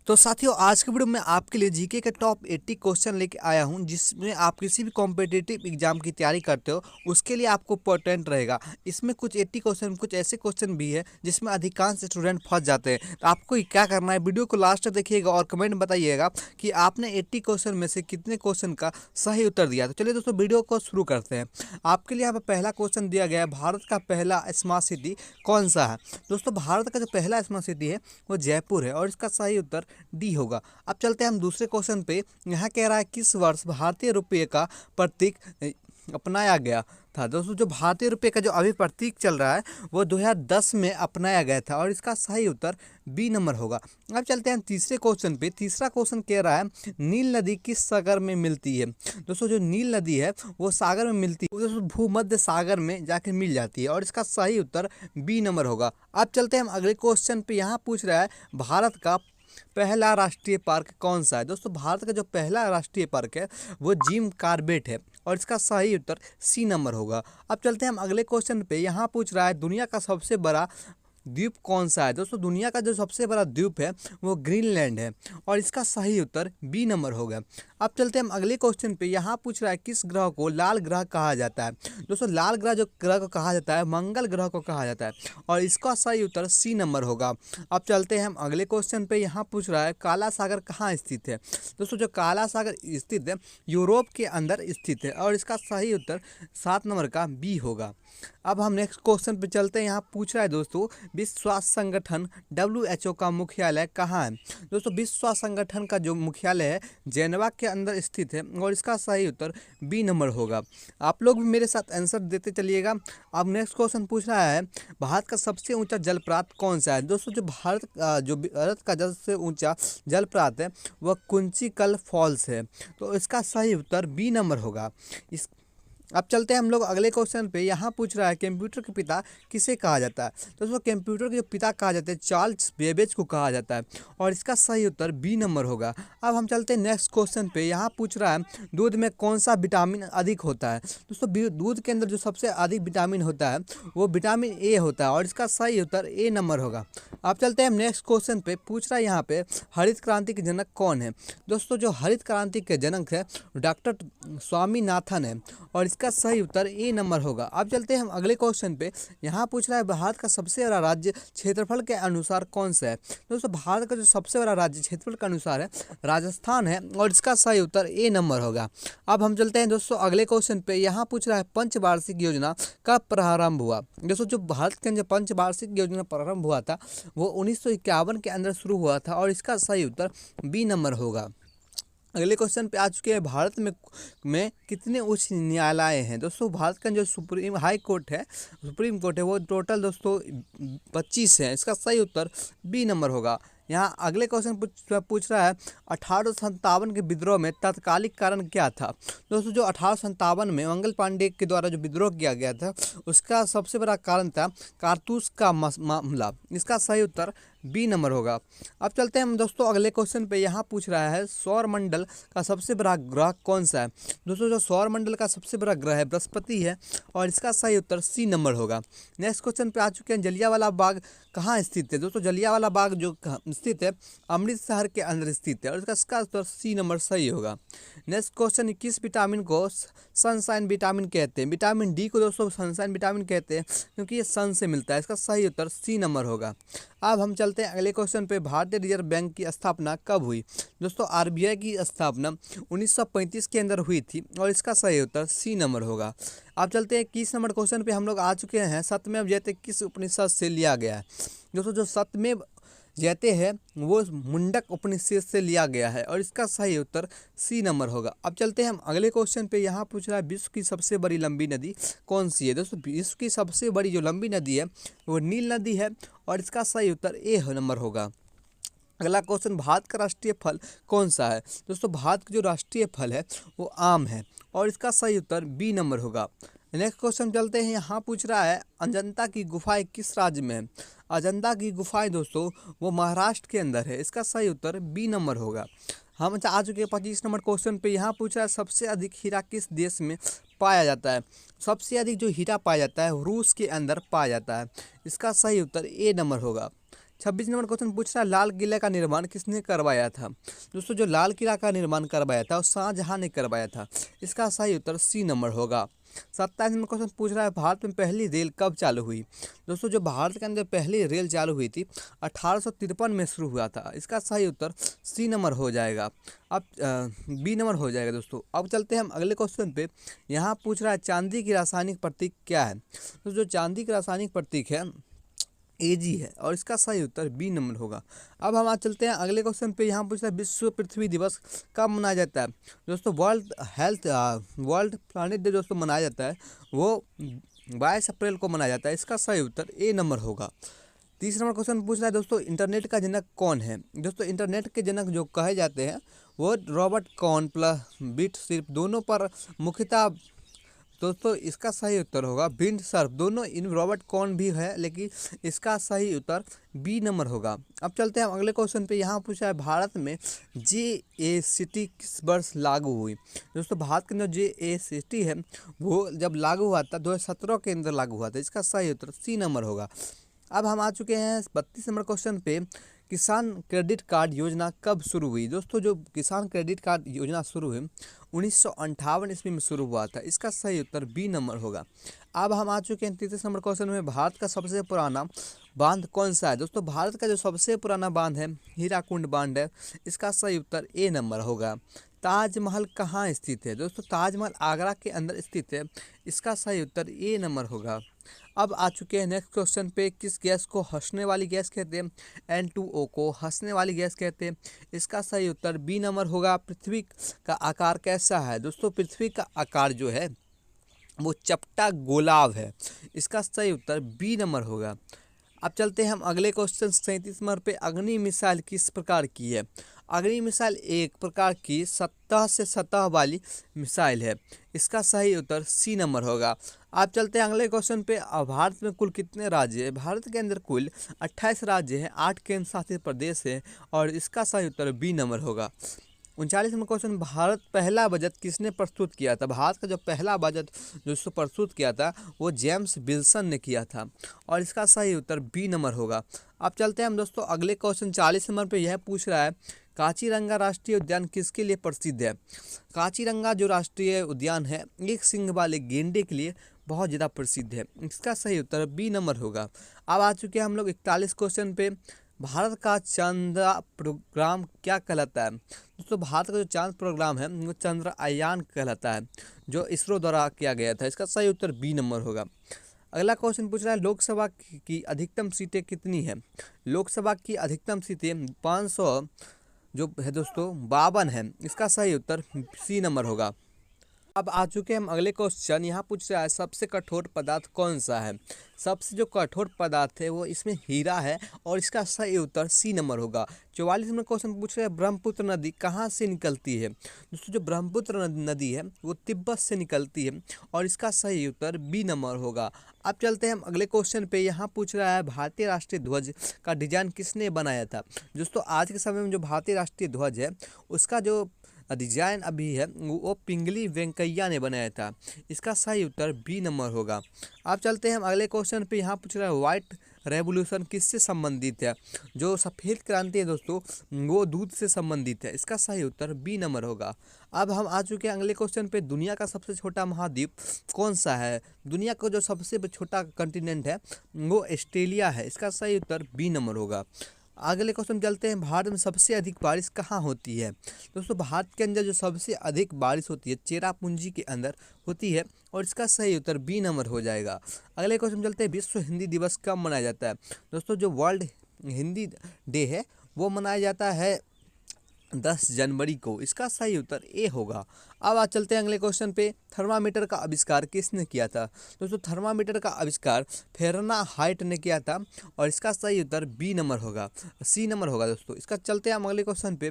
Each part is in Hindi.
तो साथियों, आज के वीडियो में आपके लिए जीके के टॉप 80 क्वेश्चन लेके आया हूं, जिसमें आप किसी भी कॉम्पिटिटिव एग्जाम की तैयारी करते हो उसके लिए आपको इंपॉर्टेंट रहेगा। इसमें कुछ 80 क्वेश्चन, कुछ ऐसे क्वेश्चन भी है जिसमें अधिकांश स्टूडेंट फंस जाते हैं। तो आपको क्या करना है, वीडियो को लास्ट तक देखिएगा और कमेंट में बताइएगा कि आपने 80 क्वेश्चन में से कितने क्वेश्चन का सही उत्तर दिया। तो चलिए दोस्तों, वीडियो को शुरू करते हैं। आपके लिए यहाँ पर पहला क्वेश्चन दिया गया है, भारत का पहला स्मार्ट सिटी कौन सा है। दोस्तों, भारत का जो पहला स्मार्ट सिटी है वो जयपुर है और इसका सही उत्तर डी होगा। अब चलते हैं हम दूसरे क्वेश्चन पे। यहाँ कह रहा है किस वर्ष भारतीय रुपये का प्रतीक अपनाया गया था। दोस्तों, जो भारतीय रुपये का जो अभी प्रतीक चल रहा है वो 2010 में अपनाया गया था और इसका सही उत्तर बी नंबर होगा। अब चलते हैं तीसरे क्वेश्चन पे। तीसरा क्वेश्चन कह रहा है नील नदी किस सागर में मिलती है। दोस्तों, जो नील नदी है वो सागर में मिलती है, दोस्तों भूमध्य सागर में जाके मिल जाती है और इसका सही उत्तर बी नंबर होगा। अब चलते हैं हम अगले क्वेश्चन पे। यहाँ पूछ रहा है भारत का पहला राष्ट्रीय पार्क कौन सा है। दोस्तों, भारत का जो पहला राष्ट्रीय पार्क है वो जिम कॉर्बेट है और इसका सही उत्तर सी नंबर होगा। अब चलते हैं हम अगले क्वेश्चन पे। यहाँ पूछ रहा है दुनिया का सबसे बड़ा द्वीप कौन सा है। दोस्तों, दुनिया का जो सबसे बड़ा द्वीप है वो ग्रीनलैंड है और इसका सही उत्तर बी नंबर होगा। अब चलते हैं हम अगले क्वेश्चन पे। यहाँ पूछ रहा है किस ग्रह को लाल ग्रह कहा जाता है। दोस्तों, लाल ग्रह जो ग्रह को कहा जाता है मंगल ग्रह को कहा जाता है और इसका सही उत्तर सी नंबर होगा। अब चलते हैं हम अगले क्वेश्चन पे। यहाँ पूछ रहा है काला सागर कहाँ स्थित है। दोस्तों, जो काला सागर स्थित है यूरोप के अंदर स्थित है और इसका सही उत्तर 7 नंबर का बी होगा। अब हम नेक्स्ट क्वेश्चन पे चलते हैं। यहाँ पूछ रहा है दोस्तों विश्व स्वास्थ्य संगठन WHO का मुख्यालय कहाँ है। दोस्तों, विश्व स्वास्थ्य संगठन का जो मुख्यालय है जेनेवा के अंदर स्थित है और इसका सही उत्तर बी नंबर होगा। आप लोग भी मेरे साथ आंसर देते चलिएगा। अब नेक्स्ट क्वेश्चन पूछ रहा है भारत का सबसे ऊंचा जलप्रपात कौन सा है। दोस्तों, जो भारत का सबसे ऊंचा जलप्रपात है वह कुंचिकल फॉल्स है तो इसका सही उत्तर बी नंबर होगा। इस अब चलते हैं हम लोग अगले क्वेश्चन पे। यहाँ पूछ रहा है कंप्यूटर के पिता किसे कहा जाता है। दोस्तों, कंप्यूटर के जो पिता कहा जाता है चार्ल्स बेबेज को कहा जाता है और इसका सही उत्तर बी नंबर होगा। अब हम चलते हैं नेक्स्ट क्वेश्चन पे। यहाँ पूछ रहा है दूध में कौन सा विटामिन अधिक होता है। दोस्तों, दूध के अंदर जो सबसे अधिक विटामिन होता है वो विटामिन ए होता है और इसका सही उत्तर ए नंबर होगा। अब चलते हैं हम नेक्स्ट क्वेश्चन पे। पूछ रहा है यहाँ पे हरित क्रांति के जनक कौन है। दोस्तों, जो हरित क्रांति के जनक है डॉक्टर स्वामीनाथन है और इसका सही उत्तर ए नंबर होगा। अब चलते हैं हम अगले क्वेश्चन पे। यहाँ पूछ रहा है भारत का सबसे बड़ा राज्य क्षेत्रफल के अनुसार कौन सा है। दोस्तों, भारत का जो सबसे बड़ा राज्य क्षेत्रफल के अनुसार है राजस्थान है और इसका सही उत्तर ए नंबर होगा। अब हम चलते हैं दोस्तों अगले क्वेश्चन पे। यहाँ पूछ रहा है पंचवार्षिक योजना कब प्रारंभ हुआ। दोस्तों, जो भारत के अंदर पंचवार्षिक योजना प्रारंभ हुआ था वो 1951 के अंदर शुरू हुआ था और इसका सही उत्तर बी नंबर होगा। अगले क्वेश्चन पे आ चुके हैं भारत में कितने उच्च न्यायालय हैं। दोस्तों, भारत का जो सुप्रीम कोर्ट है वो टोटल दोस्तों 25 है। इसका सही उत्तर बी नंबर होगा। यहाँ अगले क्वेश्चन पूछ रहा है 1857 के विद्रोह में तात्कालिक कारण क्या था। दोस्तों, जो 1857 में मंगल पांडे के द्वारा जो विद्रोह किया गया था उसका सबसे बड़ा कारण था कारतूस का मामला। इसका सही उत्तर बी नंबर होगा। अब चलते हैं हम दोस्तों अगले क्वेश्चन पे। यहाँ पूछ रहा है सौर मंडल का सबसे बड़ा ग्रह कौन सा है। दोस्तों, जो सौर मंडल का सबसे बड़ा ग्रह है बृहस्पति है और इसका सही उत्तर सी नंबर होगा। नेक्स्ट क्वेश्चन पे आ चुके हैं जलियांवाला बाग कहाँ स्थित है। दोस्तों, जलियांवाला बाग जो स्थित है अमृतसर के अंदर स्थित है और इसका उत्तर सी नंबर सही होगा। नेक्स्ट क्वेश्चन किस विटामिन को सनशाइन विटामिन कहते हैं। विटामिन डी को दोस्तों सनशाइन विटामिन कहते हैं क्योंकि ये सन से मिलता है। इसका सही उत्तर सी नंबर होगा। अब हम चलते हैं अगले क्वेश्चन पे। भारतीय रिजर्व बैंक की स्थापना कब हुई। दोस्तों, RBI की स्थापना 1935 के अंदर हुई थी और इसका सही उत्तर सी नंबर होगा। अब चलते हैं 21 नंबर क्वेश्चन पे हम लोग आ चुके हैं। सत्यमेव जयते किस उपनिषद से लिया गया है। दोस्तों, जो सत्यमेव जयते है वो मुंडक उपनिषद से लिया गया है और इसका सही उत्तर सी नंबर होगा। अब चलते हैं हम अगले क्वेश्चन पे। यहाँ पूछ रहा है विश्व की सबसे बड़ी लंबी नदी कौन सी है। दोस्तों, विश्व की सबसे बड़ी जो लंबी नदी है वो नील नदी है और इसका सही उत्तर ए नंबर होगा। अगला क्वेश्चन भारत का राष्ट्रीय फल कौन सा है। दोस्तों, भारत का जो राष्ट्रीय फल है वो आम है और इसका सही उत्तर बी नंबर होगा। नेक्स्ट क्वेश्चन चलते हैं। यहाँ पूछ रहा है अजंता की गुफाएं किस राज्य में है। अजंता की गुफाएं दोस्तों वो महाराष्ट्र के अंदर है। इसका सही उत्तर बी नंबर होगा। हम आ चुके हैं 25 नंबर क्वेश्चन पे। यहाँ पूछ रहा है सबसे अधिक हीरा किस देश में पाया जाता है। सबसे अधिक जो हीरा पाया जाता है रूस के अंदर पाया जाता है। इसका सही उत्तर ए नंबर होगा। 26 नंबर क्वेश्चन पूछ रहा है लाल किले का निर्माण किसने करवाया था। दोस्तों जो लाल किला का निर्माण करवाया था वो शाहजहां ने करवाया था। इसका सही उत्तर सी नंबर होगा। 27 नंबर क्वेश्चन पूछ रहा है भारत में पहली रेल कब चालू हुई। दोस्तों जो भारत के अंदर पहली रेल चालू हुई थी 1853 में शुरू हुआ था। इसका सही उत्तर सी नंबर हो जाएगा। अब बी नंबर हो जाएगा दोस्तों। अब चलते हैं हम अगले क्वेश्चन पे। यहाँ पूछ रहा है चांदी की रासायनिक प्रतीक क्या है। तो जो चांदी का रासायनिक प्रतीक है Ag है और इसका सही उत्तर बी नंबर होगा। अब हम आज चलते हैं अगले क्वेश्चन पे। यहाँ पूछता है विश्व पृथ्वी दिवस कब मनाया जाता है। दोस्तों वर्ल्ड प्लानिट डे दोस्तों मनाया जाता है वो 22 अप्रैल को मनाया जाता है। इसका सही उत्तर ए नंबर होगा। 30 नंबर क्वेश्चन पूछ रहा है दोस्तों इंटरनेट का जनक कौन है। दोस्तों इंटरनेट के जनक जो कहे जाते हैं वो रॉबर्ट कॉर्न प्लस बिट सिर्फ दोनों पर मुख्यतः। दोस्तों इसका सही उत्तर होगा विंड सर्फ। दोनों इन रॉबर्ट कॉर्न भी है लेकिन इसका सही उत्तर बी नंबर होगा। अब चलते हैं हम अगले क्वेश्चन पे। यहाँ पूछा है भारत में JACT किस वर्ष लागू हुई। दोस्तों भारत के अंदर JACT है वो जब लागू हुआ था 2017 के अंदर लागू हुआ था। इसका सही उत्तर सी नंबर होगा। अब हम आ चुके हैं 32 नंबर क्वेश्चन पे। किसान क्रेडिट कार्ड योजना कब शुरू हुई। दोस्तों जो किसान क्रेडिट कार्ड योजना शुरू हुई 1958 ईस्वी में शुरू हुआ था। इसका सही उत्तर बी नंबर होगा। अब हम आ चुके हैं 33 नंबर क्वेश्चन में। भारत का सबसे पुराना बांध कौन सा है। दोस्तों भारत का जो सबसे पुराना बांध है हीराकुंड बांध है। इसका सही उत्तर ए नंबर होगा। ताजमहल कहाँ स्थित है। दोस्तों ताजमहल आगरा के अंदर स्थित है। इसका सही उत्तर ए नंबर होगा। अब आ चुके हैं नेक्स्ट क्वेश्चन पे। किस गैस को हंसने वाली गैस कहते हैं। N2O को हंसने वाली गैस कहते हैं। इसका सही उत्तर बी नंबर होगा। पृथ्वी का आकार कैसा है। दोस्तों पृथ्वी का आकार जो है वो चपटा गोलाव है। इसका सही उत्तर बी नंबर होगा। अब चलते हैं हम अगले क्वेश्चन 37 नंबर पे। अग्नि मिसाइल किस प्रकार की है। अग्नि मिसाइल एक प्रकार की सतह से सतह वाली मिसाइल है। इसका सही उत्तर सी नंबर होगा। आप चलते हैं अगले क्वेश्चन पे। भारत में कुल कितने राज्य हैं। भारत के अंदर कुल 28 राज्य हैं, 8 केंद्र शासित प्रदेश हैं और इसका सही उत्तर बी नंबर होगा। 39 नंबर क्वेश्चन। भारत पहला बजट किसने प्रस्तुत किया था। भारत का जो पहला बजट जो प्रस्तुत किया था वो जेम्स विल्सन ने किया था और इसका सही उत्तर बी नंबर होगा। अब चलते हैं हम दोस्तों अगले क्वेश्चन 40 नंबर पे। यह पूछ रहा है काजीरंगा राष्ट्रीय उद्यान किसके लिए प्रसिद्ध है। काजीरंगा जो राष्ट्रीय उद्यान है एक सिंग वाले गेंडे के लिए बहुत ज़्यादा प्रसिद्ध है। इसका सही उत्तर बी नंबर होगा। अब आ चुके हैं हम लोग 41 क्वेश्चन पे। भारत का चांद प्रोग्राम क्या कहलाता है। दोस्तों भारत का जो चांद प्रोग्राम है वो चंद्रयान कहलाता है जो इसरो द्वारा किया गया था। इसका सही उत्तर बी नंबर होगा। अगला क्वेश्चन पूछ रहा है लोकसभा की अधिकतम सीटें कितनी है। लोकसभा की अधिकतम सीटें 500 जो है दोस्तों 52 है। इसका सही उत्तर सी नंबर होगा। अब आ चुके हैं हम अगले क्वेश्चन। यहाँ पूछ रहा है सबसे कठोर पदार्थ कौन सा है। सबसे जो कठोर पदार्थ है वो इसमें हीरा है और इसका सही उत्तर सी नंबर होगा। 44 नंबर क्वेश्चन पूछ रहे हैं ब्रह्मपुत्र नदी कहाँ से निकलती है। दोस्तों जो ब्रह्मपुत्र नदी है वो तिब्बत से निकलती है और इसका सही उत्तर बी नंबर होगा। अब चलते हैं हम अगले क्वेश्चन पे। यहाँ पूछ रहा है भारतीय राष्ट्रीय ध्वज का डिजाइन किसने बनाया था। दोस्तों आज के समय में जो भारतीय राष्ट्रीय ध्वज है उसका जो डिजाइन अभी है वो पिंगली वेंकैया ने बनाया था। इसका सही उत्तर बी नंबर होगा। अब चलते हैं हम अगले क्वेश्चन पे। यहाँ पूछ रहा है व्हाइट रेवोल्यूशन किससे संबंधित है। जो सफ़ेद क्रांति है दोस्तों वो दूध से संबंधित है। इसका सही उत्तर बी नंबर होगा। अब हम आ चुके हैं अगले क्वेश्चन पे। दुनिया का सबसे छोटा महाद्वीप कौन सा है। दुनिया का जो सबसे छोटा कंटिनेंट है वो ऑस्ट्रेलिया है। इसका सही उत्तर बी नंबर होगा। अगले क्वेश्चन चलते हैं। भारत में सबसे अधिक बारिश कहाँ होती है। दोस्तों भारत के अंदर जो सबसे अधिक बारिश होती है चेरापूंजी के अंदर होती है और इसका सही उत्तर बी नंबर हो जाएगा। अगले क्वेश्चन चलते हैं। विश्व हिंदी दिवस कब मनाया जाता है। दोस्तों जो वर्ल्ड हिंदी डे है वो मनाया जाता है 10 जनवरी को। इसका सही उत्तर ए होगा। अब आज चलते हैं अगले क्वेश्चन पे। थर्मामीटर का आविष्कार किसने किया था। दोस्तों थर्मामीटर का आविष्कार फ़ारेनहाइट ने किया था और इसका सही उत्तर बी नंबर होगा, सी नंबर होगा दोस्तों। इसका चलते हैं हम अगले क्वेश्चन पे।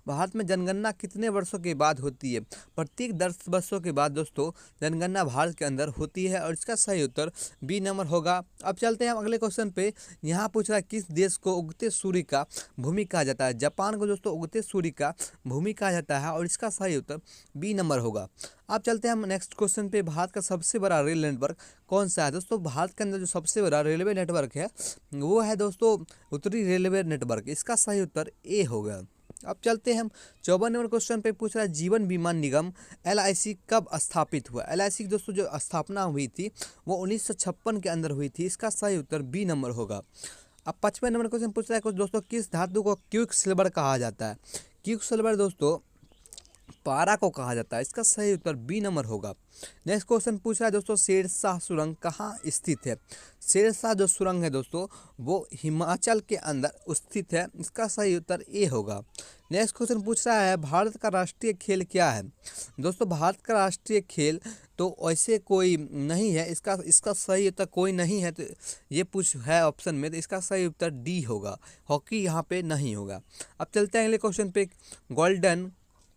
भारत में जनगणना कितने वर्षों के बाद होती है। प्रत्येक 10 वर्षों के बाद दोस्तों जनगणना भारत के अंदर होती है और इसका सही उत्तर बी नंबर होगा। अब चलते हैं हम अगले क्वेश्चन पे। यहाँ पूछ रहा है किस देश को उगते सूर्य का भूमि कहा जाता है। जापान को दोस्तों उगते सूर्य का भूमि कहा जाता है और इसका सही उत्तर बी नंबर होगा। अब चलते हैं हम नेक्स्ट क्वेश्चन पे। भारत का सबसे बड़ा रेल नेटवर्क कौन सा है? दोस्तों भारत के अंदर जो सबसे बड़ा रेलवे नेटवर्क है वो है दोस्तों उत्तरी रेलवे नेटवर्क। इसका सही उत्तर ए होगा। अब चलते हैं हम 54 नंबर क्वेश्चन पे। पूछ रहा है जीवन बीमा निगम LIC कब स्थापित हुआ? LIC की दोस्तों जो स्थापना हुई थी वो 1956 के अंदर हुई थी। इसका सही उत्तर बी नंबर होगा। अब 55 नंबर क्वेश्चन पूछ रहा है कुछ दोस्तों, किस धातु को क्विक सिल्वर कहा जाता है? क्विक सिल्वर दोस्तों पारा को कहा जाता है। इसका सही उत्तर बी नंबर होगा। नेक्स्ट क्वेश्चन पूछ रहा है दोस्तों, शेरशाह सुरंग कहाँ स्थित है? शेरशाह जो सुरंग है दोस्तों वो हिमाचल के अंदर स्थित है। इसका सही उत्तर ए होगा। नेक्स्ट क्वेश्चन पूछ रहा है भारत का राष्ट्रीय खेल क्या है? दोस्तों भारत का राष्ट्रीय खेल तो ऐसे कोई नहीं है। इसका सही उत्तर कोई नहीं है, तो ये पूछ है ऑप्शन में, तो इसका सही उत्तर डी होगा। हॉकी यहाँ पे नहीं होगा। अब चलते हैं अगले क्वेश्चन पे। गोल्डन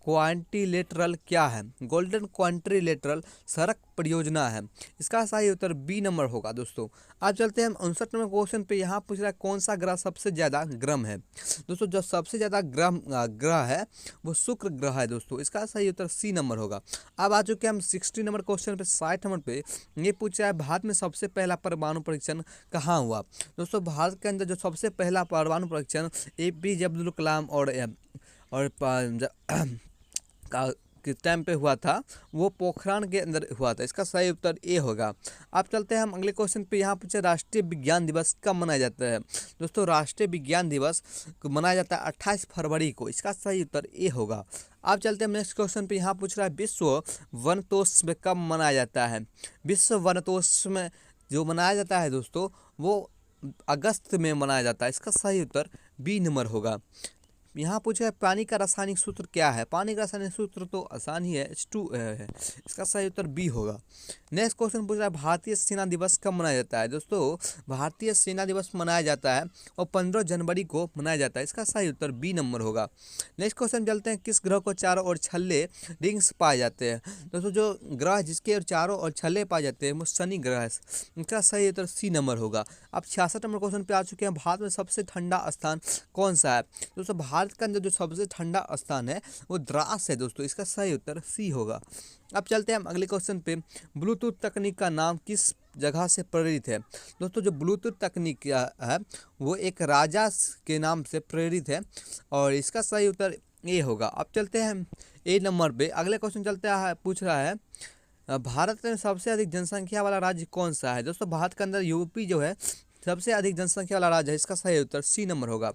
क्वाड्रिलेटरल क्या है? गोल्डन क्वाड्रिलेटरल सड़क परियोजना है। इसका सही उत्तर बी नंबर होगा दोस्तों। आज चलते हैं हम 59 नंबर क्वेश्चन पे। यहाँ पूछ रहा है कौन सा ग्रह सबसे ज़्यादा गर्म है? दोस्तों जो सबसे ज़्यादा ग्रह है वो शुक्र ग्रह है दोस्तों। इसका सही उत्तर सी नंबर होगा। अब आ चुके हम 60 नंबर क्वेश्चन पे। 60 नंबर पे ये पूछ रहा है भारत में सबसे पहला परमाणु परीक्षण कहाँ हुआ? दोस्तों भारत के अंदर जो सबसे पहला परमाणु परीक्षण APJ अब्दुल कलाम और का किस टाइम पे हुआ था, वो पोखरान के अंदर हुआ था। इसका सही उत्तर ए होगा। अब चलते हैं हम अगले क्वेश्चन पे। यहाँ पूछे राष्ट्रीय विज्ञान दिवस कब मनाया जाता है? दोस्तों राष्ट्रीय विज्ञान दिवस मनाया जाता है 28 फरवरी को। इसका सही उत्तर ए होगा। अब चलते हैं नेक्स्ट क्वेश्चन पे। यहाँ पूछ रहा है विश्व वनतोत्सव कब मनाया जाता है? विश्व वनतोत्सव जो मनाया जाता है दोस्तों वो अगस्त में मनाया जाता है। इसका सही उत्तर बी नंबर होगा। यहाँ पूछा है पानी का रासायनिक सूत्र क्या है? पानी का रासायनिक सूत्र तो आसान ही है, H2 है। इसका सही उत्तर बी होगा। नेक्स्ट क्वेश्चन पूछ रहा है भारतीय सेना दिवस कब मनाया जाता है? दोस्तों भारतीय सेना दिवस मनाया जाता है और 15 जनवरी को मनाया जाता है। इसका सही उत्तर बी नंबर होगा। नेक्स्ट क्वेश्चन चलते हैं, किस ग्रह को चारों ओर छल्ले रिंग्स पाए जाते हैं? दोस्तों जो ग्रह जिसके चारों ओर छल्ले पाए जाते हैं वो शनि ग्रह है। इसका सही उत्तर सी नंबर होगा। अब 66 नंबर क्वेश्चन पे आ चुके हैं। भारत में सबसे ठंडा स्थान कौन सा है? दोस्तों भारत के अंदर जो सबसे ठंडा स्थान है वो द्रास है दोस्तों। इसका सही उत्तर सी होगा। अब चलते हैं हम अगले क्वेश्चन पे। ब्लूटूथ तकनीक का नाम किस जगह से प्रेरित है? दोस्तों जो ब्लूटूथ तकनीक है वो एक राजा के नाम से प्रेरित है और इसका सही उत्तर ए होगा। अब चलते हैं ए नंबर पे। अगले क्वेश्चन चलते हैं, पूछ रहा है भारत में सबसे अधिक जनसंख्या वाला राज्य कौन सा है? दोस्तों भारत के अंदर यूपी जो है सबसे अधिक जनसंख्या वाला राज्य है। इसका सही उत्तर सी नंबर होगा।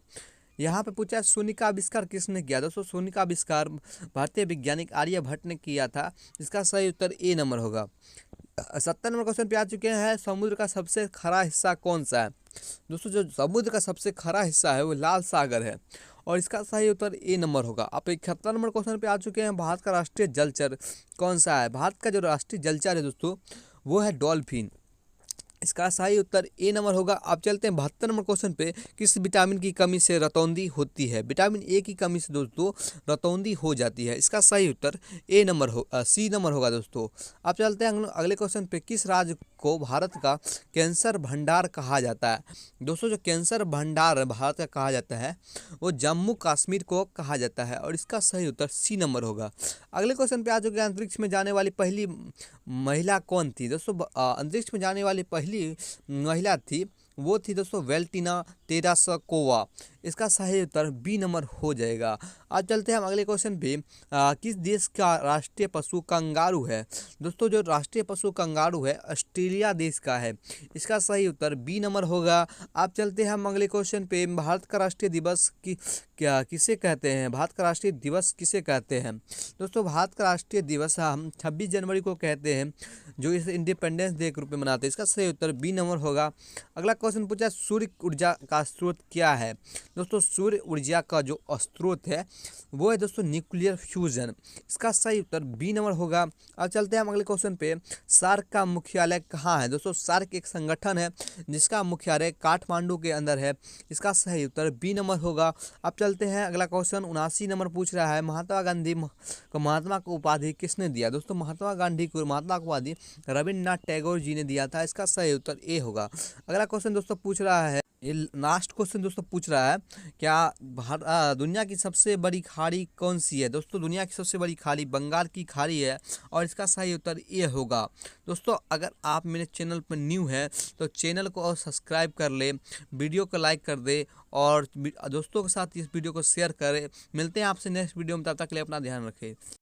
यहाँ पे पूछा है शून्य का आविष्कार किसने किया? दोस्तों शून्य का आविष्कार भारतीय वैज्ञानिक आर्यभट्ट ने किया था। इसका सही उत्तर ए नंबर होगा। 70 नंबर क्वेश्चन पे आ चुके हैं। समुद्र का सबसे खरा हिस्सा कौन सा है? दोस्तों जो समुद्र का सबसे खरा हिस्सा है वो लाल सागर है और इसका सही उत्तर ए नंबर होगा। आप 71 नंबर क्वेश्चन पे आ चुके हैं। भारत का राष्ट्रीय जलचर कौन सा है? भारत का जो राष्ट्रीय जलचर है दोस्तों वो है डॉल्फिन। इसका सही उत्तर ए नंबर होगा। अब चलते हैं 72 नंबर क्वेश्चन पे। किस विटामिन की कमी से रतौंधी होती है? विटामिन ए की कमी से दोस्तों रतौंधी हो जाती है। इसका सही उत्तर ए नंबर सी नंबर होगा दोस्तों। अब चलते हैं अगले क्वेश्चन पे। किस राज्य को भारत का कैंसर भंडार कहा जाता है? दोस्तों जो कैंसर भंडार भारत का कहा जाता है वो जम्मू कश्मीर को कहा जाता है और इसका सही उत्तर सी नंबर होगा। अगले क्वेश्चन पे आ चुके हैं, अंतरिक्ष में जाने वाली पहली महिला कौन थी? दोस्तों अंतरिक्ष में जाने वाली पहली महिला थी वो थी दोस्तों वेलेंटिना तेरेस्कोवा। इसका सही उत्तर बी नंबर हो जाएगा। आज चलते हैं हम अगले क्वेश्चन पे। किस देश का राष्ट्रीय पशु कंगारू है? दोस्तों जो राष्ट्रीय पशु कंगारू है ऑस्ट्रेलिया देश का है। इसका सही उत्तर बी नंबर होगा। आप चलते हैं हम अगले क्वेश्चन पे। भारत का राष्ट्रीय दिवस किसे कहते हैं? भारत का राष्ट्रीय दिवस किसे कहते हैं? दोस्तों भारत का राष्ट्रीय दिवस हम 26 जनवरी को कहते हैं जो इसे इंडिपेंडेंस डे के रूप में मनाते हैं। इसका सही उत्तर बी नंबर होगा। अगला क्वेश्चन पूछा सूर्य ऊर्जा का स्रोत क्या है? दोस्तों सूर्य ऊर्जा का जो स्रोत है वो है दोस्तों न्यूक्लियर फ्यूजन। इसका सही उत्तर बी नंबर होगा। अब चलते हैं हम अगले क्वेश्चन पे। सार्क का मुख्यालय कहाँ है? दोस्तों सार्क एक संगठन है जिसका मुख्यालय काठमांडू के अंदर है। इसका सही उत्तर बी नंबर होगा। अब चलते हैं अगला क्वेश्चन 79 नंबर पूछ रहा है महात्मा गांधी को महात्मा को उपाधि किसने दिया? दोस्तों महात्मा गांधी को महात्मा को उपाधि रविन्द्रनाथ टैगोर जी ने दिया था। इसका सही उत्तर ए होगा। अगला क्वेश्चन दोस्तों पूछ रहा है ये लास्ट क्वेश्चन दोस्तों पूछ रहा है, क्या दुनिया की सबसे बड़ी खाड़ी कौन सी है? दोस्तों दुनिया की सबसे बड़ी खाड़ी बंगाल की खाड़ी है और इसका सही उत्तर ये होगा। दोस्तों अगर आप मेरे चैनल पर न्यू हैं तो चैनल को और सब्सक्राइब कर ले, वीडियो को लाइक कर दे और दोस्तों के साथ इस वीडियो को शेयर करें। मिलते हैं आपसे नेक्स्ट वीडियो में, तब तक के लिए अपना ध्यान रखें।